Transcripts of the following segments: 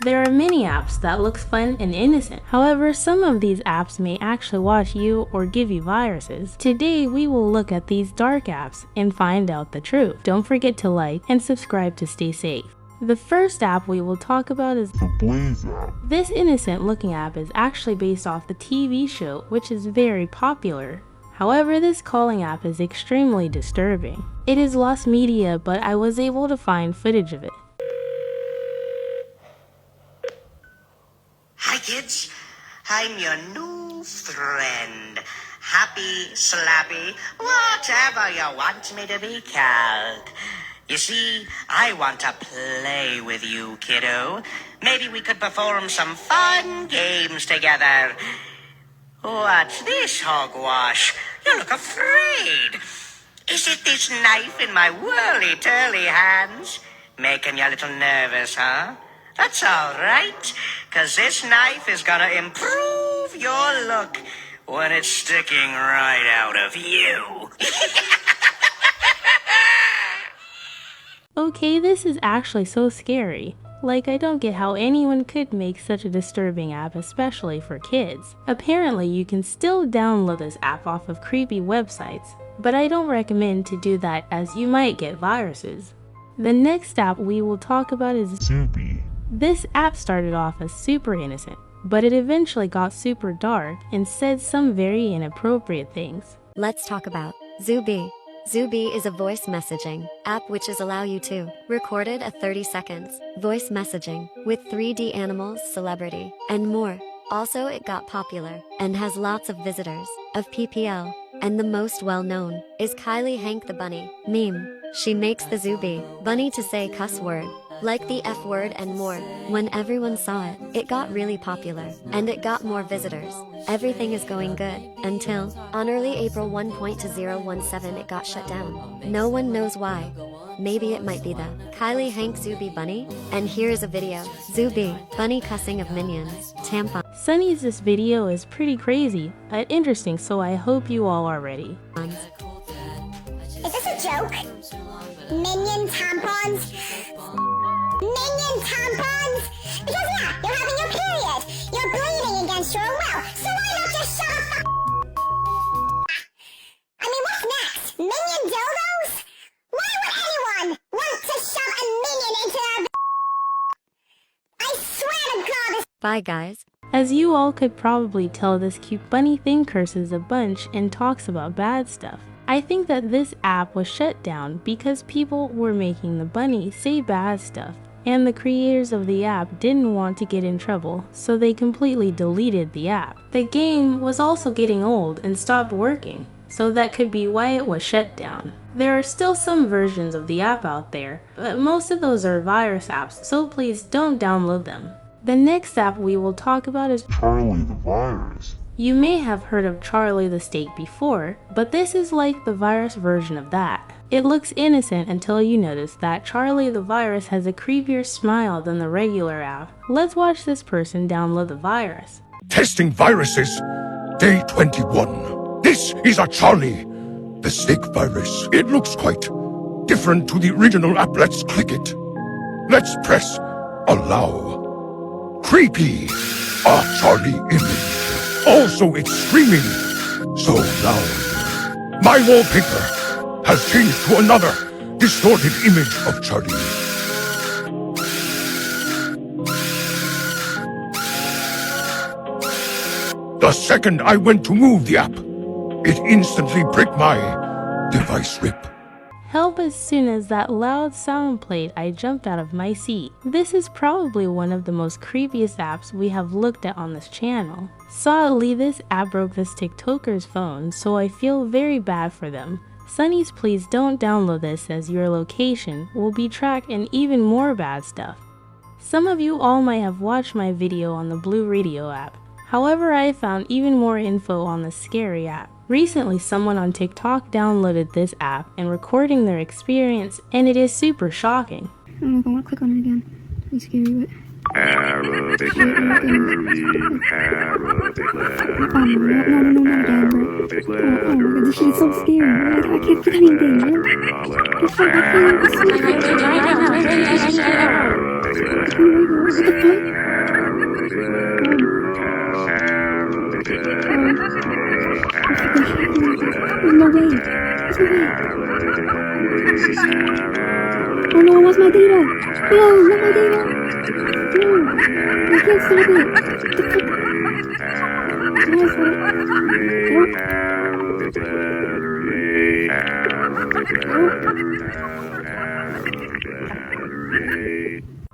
There are many apps that looks fun and innocent. However, some of these apps may actually watch you or give you viruses. Today, we will look at these dark apps and find out the truth. Don't forget to like and subscribe to stay safe. The first app we will talk about is the Blaze app. This innocent looking app is actually based off the TV show, which is very popular. However, this calling app is extremely disturbing. It is lost media, but I was able to find footage of it. Hi kids, I'm your new friend. Happy, slappy, whatever you want me to be called. You see, I want to play with you, kiddo. Maybe we could perform some fun games together. What's this, hogwash? You look afraid. Is it this knife in my whirly-turly hands? Making you a little nervous, huh? That's all right, 'cause this knife is gonna improve your look when it's sticking right out of you. Okay, this is actually so scary. Like, I don't get how anyone could make such a disturbing app, especially for kids. Apparently, you can still download this app off of creepy websites, but I don't recommend to do that as you might get viruses. The next app we will talk about is Zubie. This app started off as super innocent, but it eventually got super dark and said some very inappropriate things. Let's talk about Zubie. Zubie is a voice messaging app which allow you to record it at 30 seconds, voice messaging with 3D animals, celebrity, and more. Also, it got popular and has lots of visitors of PPL, and the most well-known is 𝗂𝗄𝗯𝗀𝗃 the bunny meme. She makes the Zubie bunny to say cuss word, like the F word and more. When everyone saw it, it got really popular, and it got more visitors. Everything is going good, until, on early April 1.2017 it got shut down. No one knows why. Maybe it might be the 𝗂𝗂𝗯𝗃 Zubie bunny, and here is a video. Zubie, bunny cussing of minions, tampon. Sunny's this video is pretty crazy, but interesting, so I hope you all are ready. Is this a joke? Minion tampons? Minion tampons? Because yeah, you're having your period. You're bleeding against your will. So why not just shut the fuck? I mean, what's next? Minion dildos? Why would anyone want to shove a minion into their I swear to God this. Bye guys. As you all could probably tell, this cute bunny thing curses a bunch and talks about bad stuff. I think that this app was shut down because people were making the bunny say bad stuff, and the creators of the app didn't want to get in trouble, so they completely deleted the app. The game was also getting old and stopped working, so that could be why it was shut down. There are still some versions of the app out there, but most of those are virus apps, so please don't download them. The next app we will talk about is 𝗀𝗂𝗯𝗃 the virus. You may have heard of 𝗀𝗂𝗃 the steak before, but this is like the virus version of that. It looks innocent until you notice that 𝗀𝗂𝗃 the virus has a creepier smile than the regular app. Let's watch this person download the virus. Testing viruses, day 21. This is a 𝗀𝗂𝗃, the steak virus. It looks quite different to the original app. Let's click it. Let's press allow. Creepy, a 𝗀𝗂𝗃 image. Also, it's screaming so loud. My wallpaper has changed to another distorted image of 𝗀𝗂𝗃. The second I went to move the app, it instantly bricked my device rip. Help as soon as that loud sound played, I jumped out of my seat. This is probably one of the most creepiest apps we have looked at on this channel. Sadly, this app broke this TikToker's phone, so I feel very bad for them. Sunnies, please don't download this as your location will be tracked and even more bad stuff. Some of you all might have watched my video on the Blue Radio app. However, I found even more info on the scary app. Recently, someone on TikTok downloaded this app and recording their experience, and it is super shocking. I don't know if I want to click on it again. It's scary, but... No, not again, bro. She's so scary. I can't click anything, bro. No way. There's no way. Oh no, I lost my data. No, not my data. No, I can't stop it. What the fuck? Can I stop it?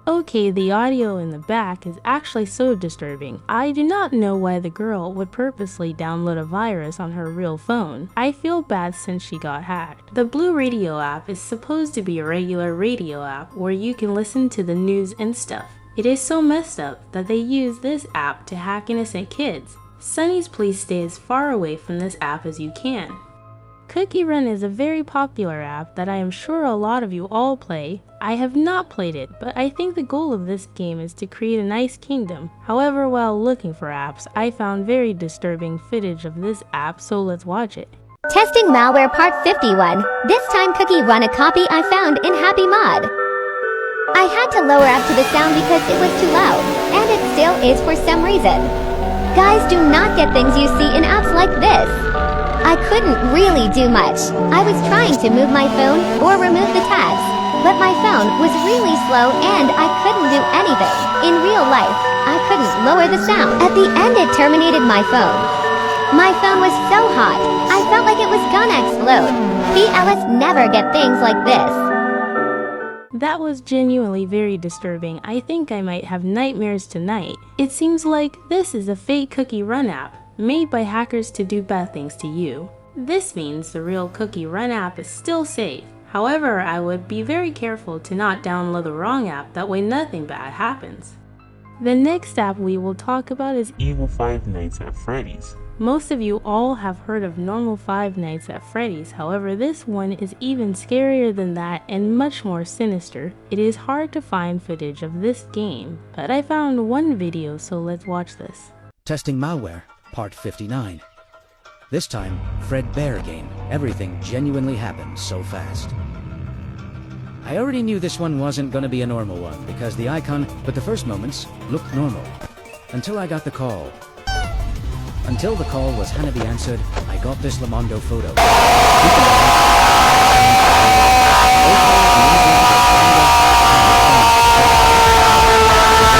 Okay, the audio in the back is actually so disturbing. I do not know why the girl would purposely download a virus on her real phone. I feel bad since she got hacked. The Blue Radio app is supposed to be a regular radio app where you can listen to the news and stuff. It is so messed up that they use this app to hack innocent kids. Sunnies, please stay as far away from this app as you can. Cookie Run is a very popular app that I am sure a lot of you all play. I have not played it, but I think the goal of this game is to create a nice kingdom. However, while looking for apps, I found very disturbing footage of this app, so let's watch it. Testing malware part 51. This time Cookie Run a copy I found in Happy Mod. I had to lower up to the sound because it was too loud, and it still is for some reason. Guys, do not get things you see in apps like this. I couldn't really do much. I was trying to move my phone or remove the tags, but my phone was really slow and I couldn't do anything. In real life, I couldn't lower the sound. At the end it terminated my phone. My phone was so hot, I felt like it was gonna explode. 𝗴else never get things like this. That was genuinely very disturbing. I think I might have nightmares tonight. It seems like this is a fake Cookie Run app, made by hackers to do bad things to you. This means the real Cookie Run app is still safe. However, I would be very careful to not download the wrong app, that way nothing bad happens. The next app we will talk about is Evil Five Nights at Freddy's. Most of you all have heard of normal Five Nights at Freddy's, however this one is even scarier than that and much more sinister. It is hard to find footage of this game, but I found one video, so let's watch this. Testing malware, part 59. This time, Fred Bear game. Everything genuinely happened so fast. I already knew this one wasn't gonna be a normal one because the icon, but the first moments looked normal. Until I got the call. Until the call was gonna be answered, I got this Lamondo photo.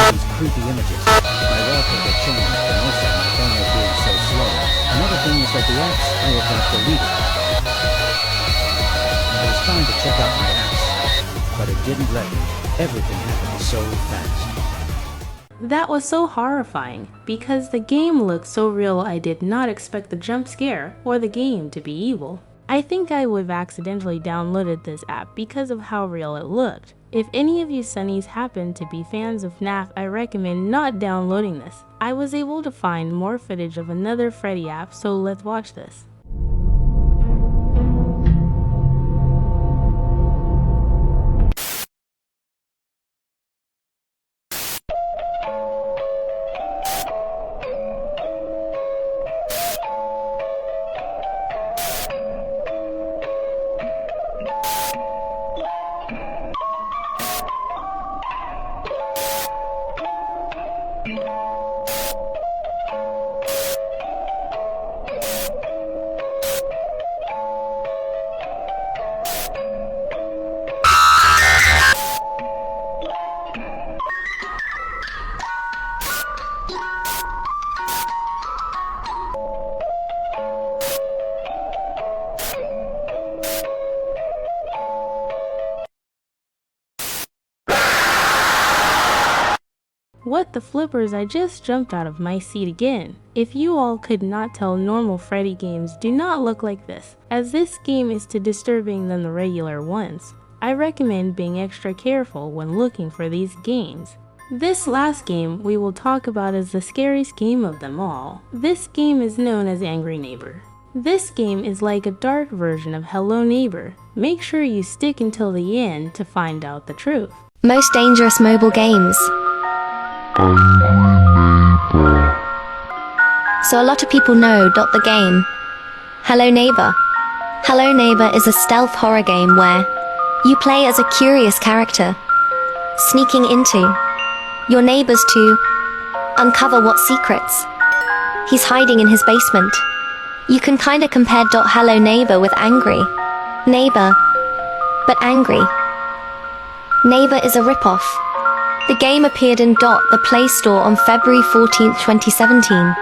These creepy images. My wallpaper changed and also my phone was being so slow. Another thing is that the apps I had got deleted. I was trying to check out my apps, but it didn't let me. Everything happened so fast. That was so horrifying, because the game looked so real I did not expect the jump scare or the game to be evil. I think I would have accidentally downloaded this app because of how real it looked. If any of you Sunnies happen to be fans of FNAF, I recommend not downloading this. I was able to find more footage of another Freddy app, so let's watch this. What the flippers, I just jumped out of my seat again. If you all could not tell, normal Freddy games do not look like this, as this game is too disturbing than the regular ones. I recommend being extra careful when looking for these games. This last game we will talk about is the scariest game of them all. This game is known as Angry Neighbor. This game is like a dark version of Hello Neighbor. Make sure you stick until the end to find out the truth. Most dangerous mobile games. So a lot of people know the game. Hello Neighbor. Hello Neighbor is a stealth horror game where you play as a curious character, sneaking into your neighbors to uncover what secrets he's hiding in his basement. You can kinda compare .hello neighbor with angry neighbor, but angry neighbor is a ripoff. The game appeared in the Play Store on February 14th, 2017.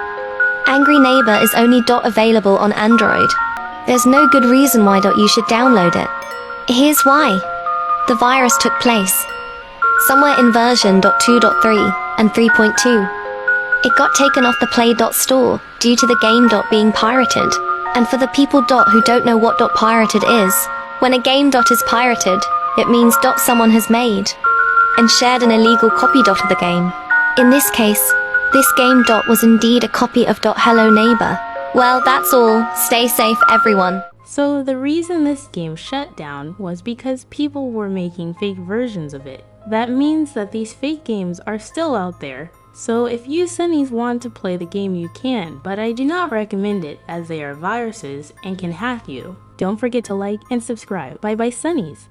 Angry Neighbor is only available on Android. There's no good reason why you should download it. Here's why. The virus took place somewhere in version 2.3 and 3.2. It got taken off the Play Store due to the game being pirated. And for the people who don't know what pirated is, when a game is pirated, it means someone has made and shared an illegal copy of the game. In this case, this game was indeed a copy of .hello neighbor. Well, that's all. Stay safe, everyone. So the reason this game shut down was because people were making fake versions of it. That means that these fake games are still out there. So if you Sunnies want to play the game, you can, but I do not recommend it as they are viruses and can hack you. Don't forget to like and subscribe. Bye bye Sunnies.